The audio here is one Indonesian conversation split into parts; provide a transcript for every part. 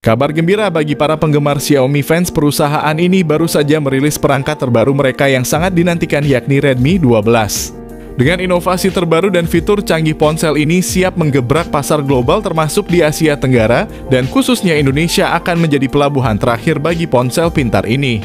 Kabar gembira bagi para penggemar Xiaomi fans, perusahaan ini baru saja merilis perangkat terbaru mereka yang sangat dinantikan, yakni Redmi 12. Dengan inovasi terbaru dan fitur canggih, ponsel ini siap menggebrak pasar global termasuk di Asia Tenggara, dan khususnya Indonesia akan menjadi pelabuhan terakhir bagi ponsel pintar ini.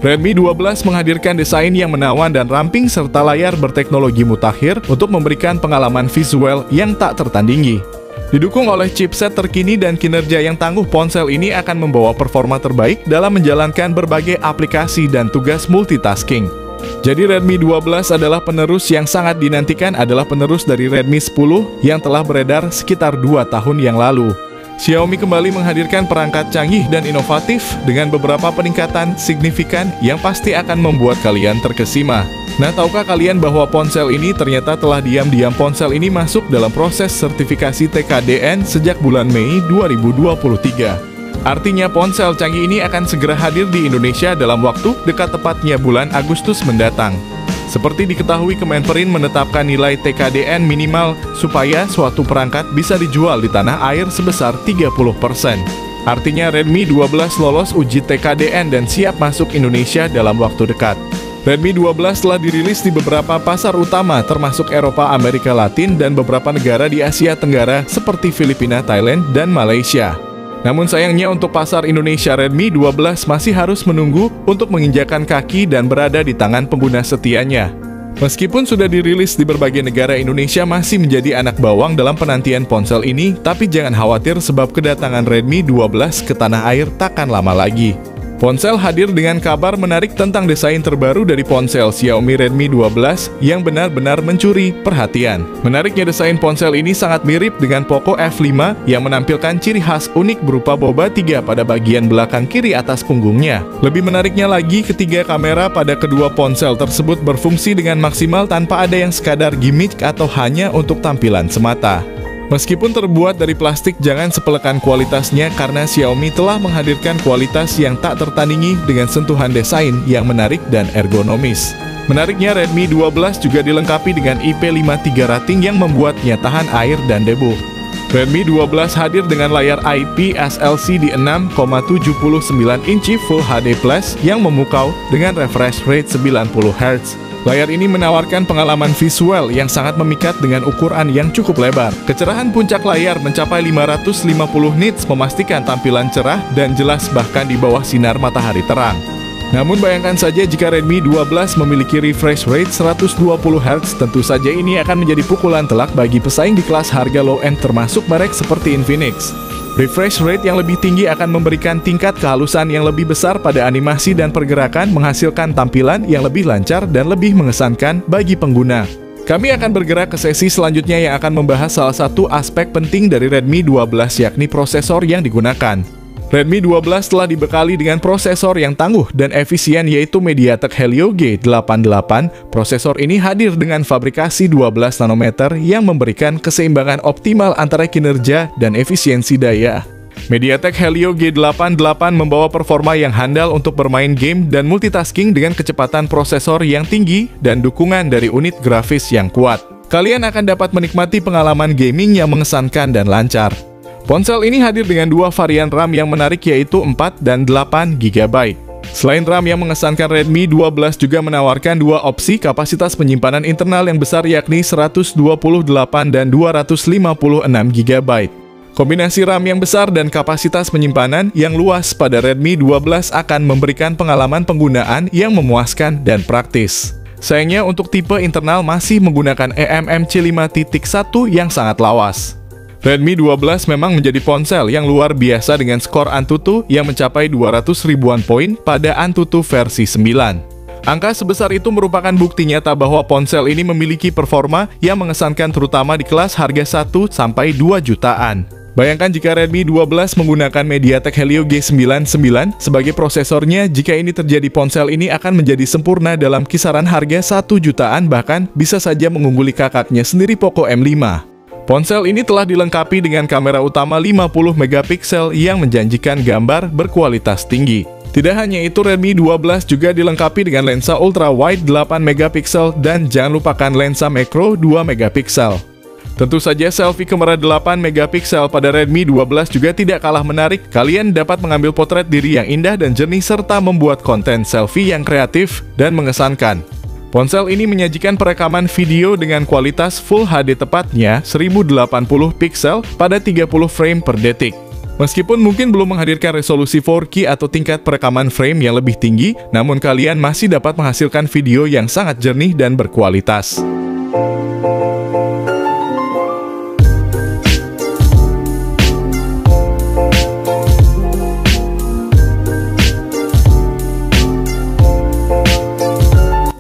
Redmi 12 menghadirkan desain yang menawan dan ramping serta layar berteknologi mutakhir untuk memberikan pengalaman visual yang tak tertandingi. Didukung oleh chipset terkini dan kinerja yang tangguh, ponsel ini akan membawa performa terbaik dalam menjalankan berbagai aplikasi dan tugas multitasking. Jadi Redmi 12 adalah penerus yang sangat dinantikan, adalah penerus dari Redmi 10 yang telah beredar sekitar 2 tahun yang lalu. Xiaomi kembali menghadirkan perangkat canggih dan inovatif dengan beberapa peningkatan signifikan yang pasti akan membuat kalian terkesima. Nah, tahukah kalian bahwa ponsel ini ternyata telah diam-diam ponsel ini masuk dalam proses sertifikasi TKDN sejak bulan Mei 2023. Artinya ponsel canggih ini akan segera hadir di Indonesia dalam waktu dekat, tepatnya bulan Agustus mendatang. Seperti diketahui, Kemenperin menetapkan nilai TKDN minimal supaya suatu perangkat bisa dijual di tanah air sebesar 30%. Artinya Redmi 12 lolos uji TKDN dan siap masuk Indonesia dalam waktu dekat. Redmi 12 telah dirilis di beberapa pasar utama termasuk Eropa, Amerika Latin, dan beberapa negara di Asia Tenggara seperti Filipina, Thailand, dan Malaysia. Namun sayangnya untuk pasar Indonesia, Redmi 12 masih harus menunggu untuk menginjakan kaki dan berada di tangan pengguna setianya. Meskipun sudah dirilis di berbagai negara, Indonesia masih menjadi anak bawang dalam penantian ponsel ini, tapi jangan khawatir sebab kedatangan Redmi 12 ke tanah air takkan lama lagi. Ponsel hadir dengan kabar menarik tentang desain terbaru dari ponsel Xiaomi Redmi 12 yang benar-benar mencuri perhatian. Menariknya, desain ponsel ini sangat mirip dengan Poco F5 yang menampilkan ciri khas unik berupa boba 3 pada bagian belakang kiri atas punggungnya. Lebih menariknya lagi, ketiga kamera pada kedua ponsel tersebut berfungsi dengan maksimal tanpa ada yang sekadar gimmick atau hanya untuk tampilan semata. Meskipun terbuat dari plastik, jangan sepelekan kualitasnya karena Xiaomi telah menghadirkan kualitas yang tak tertandingi dengan sentuhan desain yang menarik dan ergonomis. Menariknya, Redmi 12 juga dilengkapi dengan IP53 rating yang membuatnya tahan air dan debu. Redmi 12 hadir dengan layar IPS LCD 6,79 inci Full HD Plus yang memukau dengan refresh rate 90 Hz. Layar ini menawarkan pengalaman visual yang sangat memikat dengan ukuran yang cukup lebar. Kecerahan puncak layar mencapai 550 nits, memastikan tampilan cerah dan jelas bahkan di bawah sinar matahari terang. Namun bayangkan saja jika Redmi 12 memiliki refresh rate 120 Hz, tentu saja ini akan menjadi pukulan telak bagi pesaing di kelas harga low-end termasuk merek seperti Infinix. Refresh rate yang lebih tinggi akan memberikan tingkat kehalusan yang lebih besar pada animasi dan pergerakan, menghasilkan tampilan yang lebih lancar dan lebih mengesankan bagi pengguna. Kami akan bergerak ke sesi selanjutnya yang akan membahas salah satu aspek penting dari Redmi 12, yakni prosesor yang digunakan. Redmi 12 telah dibekali dengan prosesor yang tangguh dan efisien, yaitu MediaTek Helio G88. Prosesor ini hadir dengan fabrikasi 12 nanometer yang memberikan keseimbangan optimal antara kinerja dan efisiensi daya. MediaTek Helio G88 membawa performa yang handal untuk bermain game dan multitasking dengan kecepatan prosesor yang tinggi dan dukungan dari unit grafis yang kuat. Kalian akan dapat menikmati pengalaman gaming yang mengesankan dan lancar. Ponsel ini hadir dengan dua varian RAM yang menarik, yaitu 4 dan 8 GB. Selain RAM yang mengesankan, Redmi 12 juga menawarkan dua opsi kapasitas penyimpanan internal yang besar, yakni 128 dan 256 GB. Kombinasi RAM yang besar dan kapasitas penyimpanan yang luas pada Redmi 12 akan memberikan pengalaman penggunaan yang memuaskan dan praktis. Sayangnya untuk tipe internal masih menggunakan eMMC 5.1 yang sangat lawas. Redmi 12 memang menjadi ponsel yang luar biasa dengan skor Antutu yang mencapai 200 ribuan poin pada Antutu versi 9. Angka sebesar itu merupakan bukti nyata bahwa ponsel ini memiliki performa yang mengesankan, terutama di kelas harga 1-2 jutaan. Bayangkan jika Redmi 12 menggunakan MediaTek Helio G99 sebagai prosesornya, jika ini terjadi, ponsel ini akan menjadi sempurna dalam kisaran harga 1 jutaan, bahkan bisa saja mengungguli kakaknya sendiri Poco M5. Ponsel ini telah dilengkapi dengan kamera utama 50 megapiksel yang menjanjikan gambar berkualitas tinggi. Tidak hanya itu, Redmi 12 juga dilengkapi dengan lensa ultra wide 8 megapiksel dan jangan lupakan lensa makro 2 megapiksel. Tentu saja selfie kamera 8 megapiksel pada Redmi 12 juga tidak kalah menarik. Kalian dapat mengambil potret diri yang indah dan jernih serta membuat konten selfie yang kreatif dan mengesankan. Ponsel ini menyajikan perekaman video dengan kualitas Full HD tepatnya 1080 piksel pada 30 frame per detik. Meskipun mungkin belum menghadirkan resolusi 4K atau tingkat perekaman frame yang lebih tinggi, namun kalian masih dapat menghasilkan video yang sangat jernih dan berkualitas.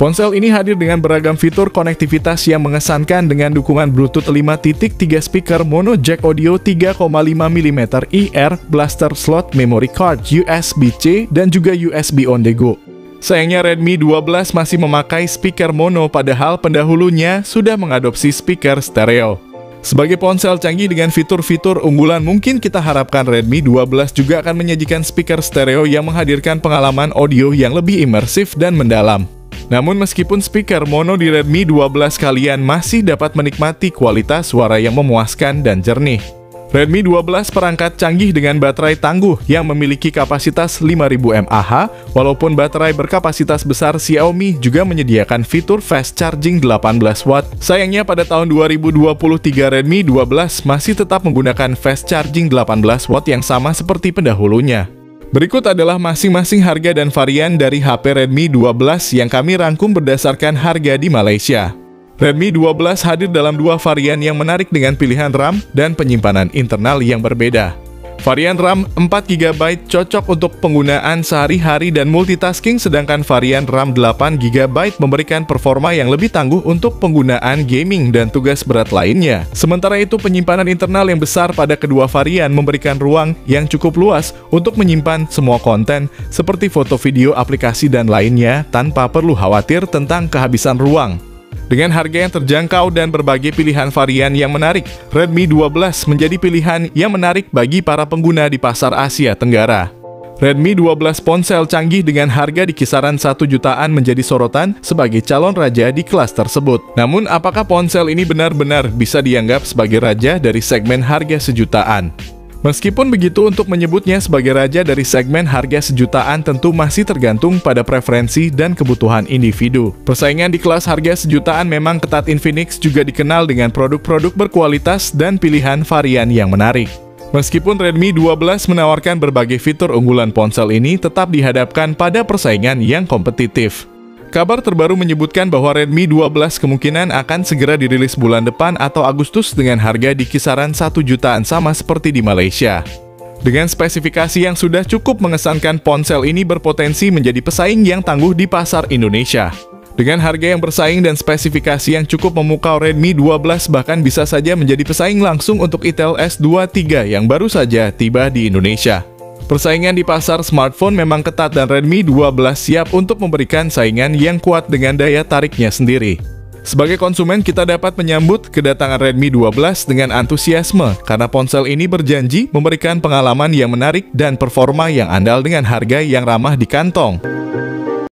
Ponsel ini hadir dengan beragam fitur konektivitas yang mengesankan dengan dukungan Bluetooth 5.3 speaker mono jack audio 3,5 mm IR, blaster slot memory card, USB-C, dan juga USB on the go. Sayangnya Redmi 12 masih memakai speaker mono padahal pendahulunya sudah mengadopsi speaker stereo. Sebagai ponsel canggih dengan fitur-fitur unggulan, mungkin kita harapkan Redmi 12 juga akan menyajikan speaker stereo yang menghadirkan pengalaman audio yang lebih imersif dan mendalam. Namun meskipun speaker mono di Redmi 12 kalian masih dapat menikmati kualitas suara yang memuaskan dan jernih. Redmi 12 perangkat canggih dengan baterai tangguh yang memiliki kapasitas 5000 mAh, walaupun baterai berkapasitas besar Xiaomi juga menyediakan fitur fast charging 18 watt. Sayangnya pada tahun 2023 Redmi 12 masih tetap menggunakan fast charging 18 watt yang sama seperti pendahulunya. Berikut adalah masing-masing harga dan varian dari HP Redmi 12 yang kami rangkum berdasarkan harga di Malaysia. Redmi 12 hadir dalam dua varian yang menarik dengan pilihan RAM dan penyimpanan internal yang berbeda. Varian RAM 4GB cocok untuk penggunaan sehari-hari dan multitasking, sedangkan varian RAM 8GB memberikan performa yang lebih tangguh untuk penggunaan gaming dan tugas berat lainnya. Sementara itu, penyimpanan internal yang besar pada kedua varian memberikan ruang yang cukup luas untuk menyimpan semua konten seperti foto, video, aplikasi, dan lainnya tanpa perlu khawatir tentang kehabisan ruang. Dengan harga yang terjangkau dan berbagai pilihan varian yang menarik, Redmi 12 menjadi pilihan yang menarik bagi para pengguna di pasar Asia Tenggara. Redmi 12 ponsel canggih dengan harga di kisaran 1 jutaan menjadi sorotan sebagai calon raja di kelas tersebut. Namun, apakah ponsel ini benar-benar bisa dianggap sebagai raja dari segmen harga sejutaan? Meskipun begitu, untuk menyebutnya sebagai raja dari segmen harga sejutaan tentu masih tergantung pada preferensi dan kebutuhan individu. Persaingan di kelas harga sejutaan memang ketat. Infinix juga dikenal dengan produk-produk berkualitas dan pilihan varian yang menarik. Meskipun Redmi 12 menawarkan berbagai fitur unggulan, ponsel ini tetap dihadapkan pada persaingan yang kompetitif. Kabar terbaru menyebutkan bahwa Redmi 12 kemungkinan akan segera dirilis bulan depan atau Agustus dengan harga di kisaran 1 jutaan sama seperti di Malaysia. Dengan spesifikasi yang sudah cukup mengesankan, ponsel ini berpotensi menjadi pesaing yang tangguh di pasar Indonesia. Dengan harga yang bersaing dan spesifikasi yang cukup memukau, Redmi 12 bahkan bisa saja menjadi pesaing langsung untuk Itel S23 yang baru saja tiba di Indonesia. Persaingan di pasar smartphone memang ketat dan Redmi 12 siap untuk memberikan saingan yang kuat dengan daya tariknya sendiri. Sebagai konsumen, kita dapat menyambut kedatangan Redmi 12 dengan antusiasme karena ponsel ini berjanji memberikan pengalaman yang menarik dan performa yang andal dengan harga yang ramah di kantong.